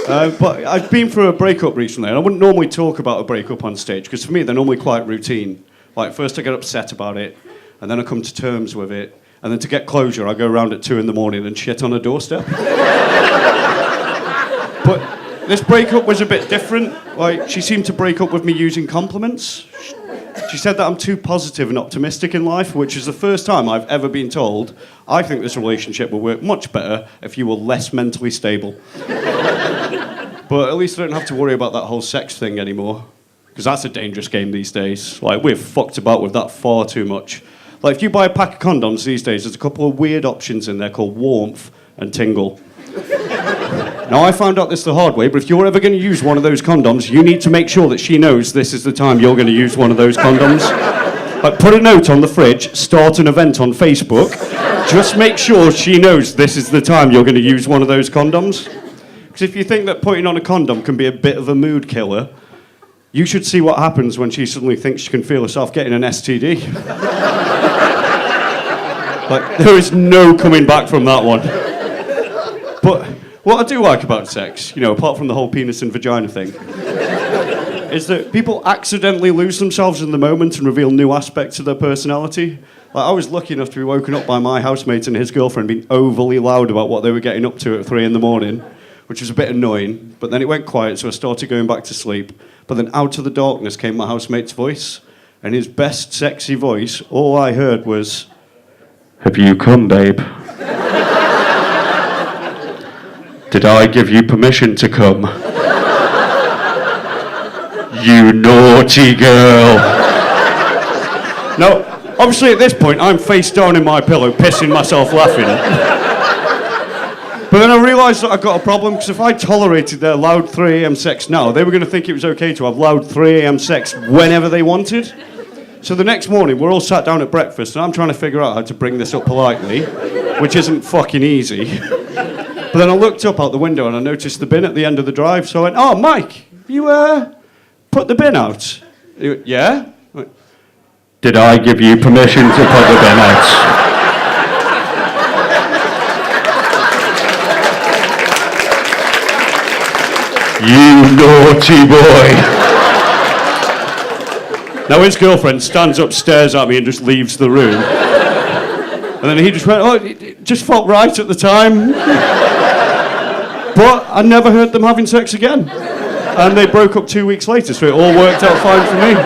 But I've been through a breakup recently, and I wouldn't normally talk about a breakup on stage, because for me, they're normally quite routine. Like, first I get upset about it, and then I come to terms with it, and then to get closure, I go around at 2 a.m. and shit on a doorstep. But this breakup was a bit different. Like, she seemed to break up with me using compliments. She said that I'm too positive and optimistic in life, which is the first time I've ever been told, I think this relationship will work much better if you were less mentally stable. But at least I don't have to worry about that whole sex thing anymore, because that's a dangerous game these days. Like, we've fucked about with that far too much. Like, if you buy a pack of condoms these days, there's a couple of weird options in there called warmth and tingle. Now, I found out this the hard way, but if you're ever going to use one of those condoms, you need to make sure that she knows this is the time you're going to use one of those condoms. Like, put a note on the fridge, start an event on Facebook. Just make sure she knows this is the time you're going to use one of those condoms. Because if you think that putting on a condom can be a bit of a mood killer, you should see what happens when she suddenly thinks she can feel herself getting an STD. Like, there is no coming back from that one. But what I do like about sex, you know, apart from the whole penis and vagina thing, is that people accidentally lose themselves in the moment and reveal new aspects of their personality. Like, I was lucky enough to be woken up by my housemate and his girlfriend being overly loud about what they were getting up to at 3 a.m, which was a bit annoying, but then it went quiet, so I started going back to sleep. But then out of the darkness came my housemate's voice, and his best sexy voice, all I heard was, "Have you come, babe? Did I give you permission to come? You naughty girl." Now, obviously at this point, I'm face down in my pillow, pissing myself laughing. But then I realised that I've got a problem, because if I tolerated their loud 3 a.m. sex now, they were going to think it was okay to have loud 3 a.m. sex whenever they wanted. So the next morning, we're all sat down at breakfast, and I'm trying to figure out how to bring this up politely, which isn't fucking easy. But then I looked up out the window and I noticed the bin at the end of the drive, so I went, "Oh, Mike, you put the bin out?" He went, "Yeah?" I went, "Did I give you permission to put the bin out?" You naughty boy. Now his girlfriend stands up, stares at me and just leaves the room. And then he just went, "Oh, it just felt right at the time." But I never heard them having sex again. And they broke up 2 weeks later, so it all worked out fine for me.